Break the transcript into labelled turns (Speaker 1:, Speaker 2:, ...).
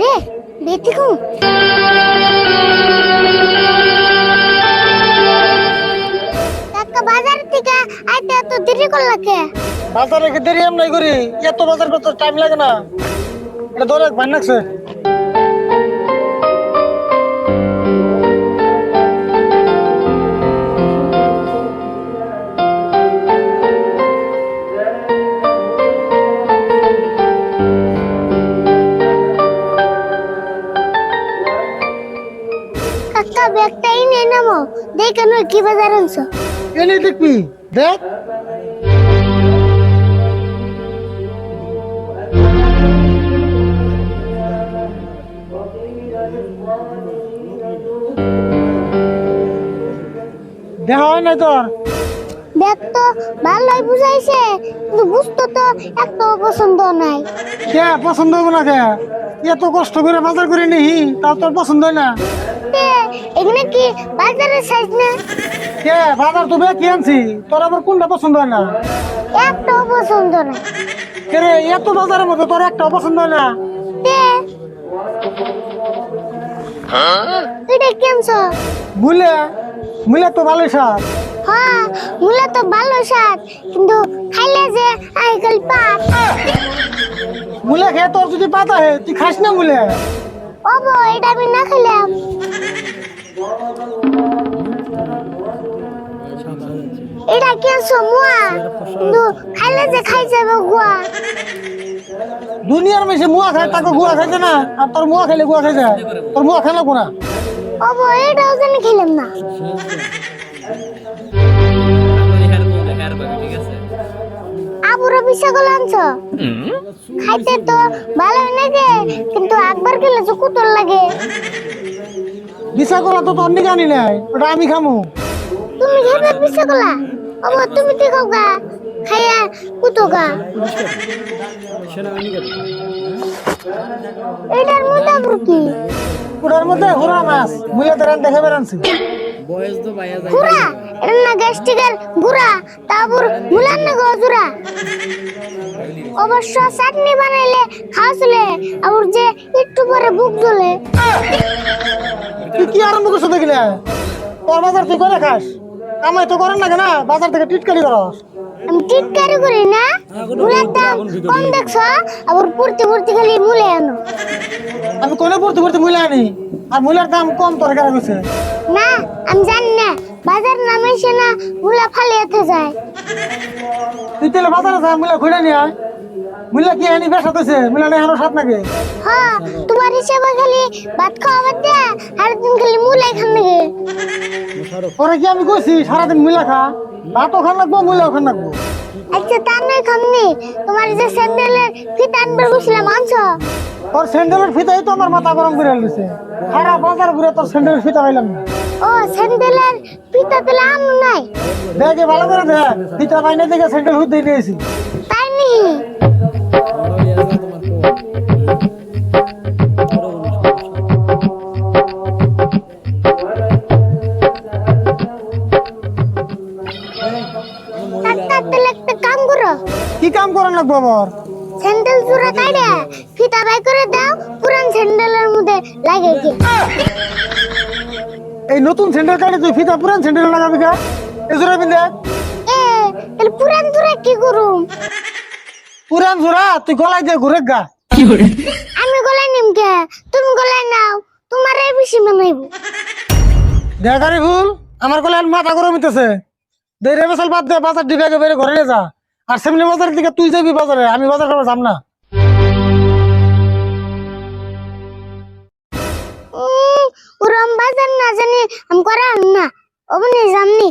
Speaker 1: রে বেটিকু কাকা বাজার থেকে আইতে এত দেরি করলা কে?
Speaker 2: বাজারে কি দেরি আমি নাই করি, এত বাজার করতে টাইম লাগে না। এটা ধরে ভাই নাকছে।
Speaker 1: কাকা ব্যাগটাই নিয়ে নামো, দেখ কেন কি বাজার আনছো।
Speaker 2: এনে দেখবি, দেখ দেখা হয় নাই তোর?
Speaker 1: দেখ তো ভালোই বুঝাইছে, কিন্তু বুঝতো তো একটা পছন্দ নাই।
Speaker 2: কে পছন্দ হবে না? কে এত কষ্ট করে বাজার করে নিহি, তাও তোর পছন্দ হয় না?
Speaker 1: এখানে কি বাজারের সাইজ না?
Speaker 2: কে বাজার তো কি আনছি, তোর আবার কোনটা পছন্দ হয় না?
Speaker 1: একটা পছন্দ নাই।
Speaker 2: কে রে, এত বাজারের মধ্যে তোর একটা পছন্দ হয় না?
Speaker 1: এটা কেনছো?
Speaker 2: মুলে মুলে তো ভালোই স্বাদ।
Speaker 1: হ্যাঁ মুলা তো ভালো স্বাদ, কিন্তু খাইলে যে আইকাল পাত।
Speaker 2: মুলে খেয়ে তোর যদি পাতা হে, তুই খাস না মুলে?
Speaker 1: ওবো এটা আমি না খেলাম। এটা কেনছো মুয়া, কিন্তু খাইলে যে খাই যাবে গুয়া।
Speaker 2: দুনিয়ার মেশে মুয়া খায়, তাকে গুয়া খাইছে না। আর তোর মুয়া খেলে গুয়া খাই যায়, তোর মুয়া খেলা কোনা।
Speaker 1: ওবো এটাও জানি খেলাম না। আবুরা পিঠা গুলো আনছো, খাইতে তো ভালো লাগে, কিন্তু একবার খেলে যে কুতর লাগে।
Speaker 2: বিশা কলা তো তোর নিকে আনি নাই, ওটা আমি খামু।
Speaker 1: তুমি খাবে পিঠা গুলা? ওবো তুমি তো খাও গা, খাইয়া কুতো গা। এটার মধ্যে আবার কি?
Speaker 2: ওটার মধ্যে হুরা মাছ, মুলে তো রান দেখে বেড়ানছি।
Speaker 1: গুড়া এটা না গ্যাস্ট্রিকের গুড়া, তারপর মুলার না গজুরা। অবশ্য চাটনি বানাইলে খাওয়া চলে, আবার যে একটু পরে বুক জ্বলে।
Speaker 2: তুই কি আরম্ভ করছো দেখিলে? তোর বাজার তুই করে খাস, কামাই তো করেন না কেন? বাজার থেকে টিটকারি করস।
Speaker 1: আমি টিটকারি করি না, মুলার দাম কম দেখছো, আবার পড়তে পড়তে খালি মুলে আনো।
Speaker 2: আমি কোনে পড়তে পড়তে মুলে আনি, আর মুলার দাম কম তোর কেন গেছে?
Speaker 1: না আমি জানি না, বাজার নামাইছে না মুলা ফালিয়াতে যায়।
Speaker 2: তুই তাহলে বাজারে যা, মুলা ঘুরে নিয়ে আয়। মুলা কি আনি বেসাতেছে, মুলা নেই আরো সাত নাকি?
Speaker 1: হ্যাঁ তোমার হিসাবে খালি ভাত খাওয়া বাদ দেয়া আর দিন খালি মুলাই খান নাকি?
Speaker 2: পরে কি আমি কইছি সারাদিন মুলা খা? ভাতও খান লাগবো, মুলাও খান লাগবো।
Speaker 1: আচ্ছা তা নয় খামনি, তোমার যে স্যান্ডেলের ফিতা আনবার বসলাম আনছো?
Speaker 2: তোর স্যান্ডেলের ফিতাই তো আমার মাথা গরম করে দিছে। সারা বাজার ঘুরে তোর স্যান্ডেলের ফিতা পাইলাম না।
Speaker 1: ও স্যান্ডেলের ফিতা দিলে আম নাই?
Speaker 2: দেখে ভালো করে দেখ, ফিতা পাইনে দেখে স্যান্ডেল হুদ দিয়ে নিয়েছি।
Speaker 1: তাই নি? একটা কাম করো।
Speaker 2: কি কাম করার লাগবো আবার?
Speaker 1: স্যান্ডেল জোড়া কাইড়া ফিতা বাই করে দাও, পুরান স্যান্ডেলের মধ্যে লাগিয়ে কি।
Speaker 2: এই নতুন স্যান্ডেল কাটে তুই ফিতা পুরান স্যান্ডেল লাগাবি কা? এই জোড়া পিন্দে
Speaker 1: তাহলে পুরান জোড়া কি করুম?
Speaker 2: পুরান জোড়া তুই গলায় দিয়ে ঘুরে গা।
Speaker 1: আমি গলায় নিম কে? তুমি গলায় নাও, তোমারে বেশি মানাইব।
Speaker 2: দেখারি ফুল আমার গলায় মাথা গরম হইতেছে। দেরে বেসাল বাদ দে, বাজার দিকে আগে বেরে ঘরে নিয়ে যা। আর সেমনি বাজারের দিকে তুই যাবি বাজারে, আমি বাজার করবো যাম না।
Speaker 1: ওরম বাজার না জানি আমি করাম না, ওমনি জামনি।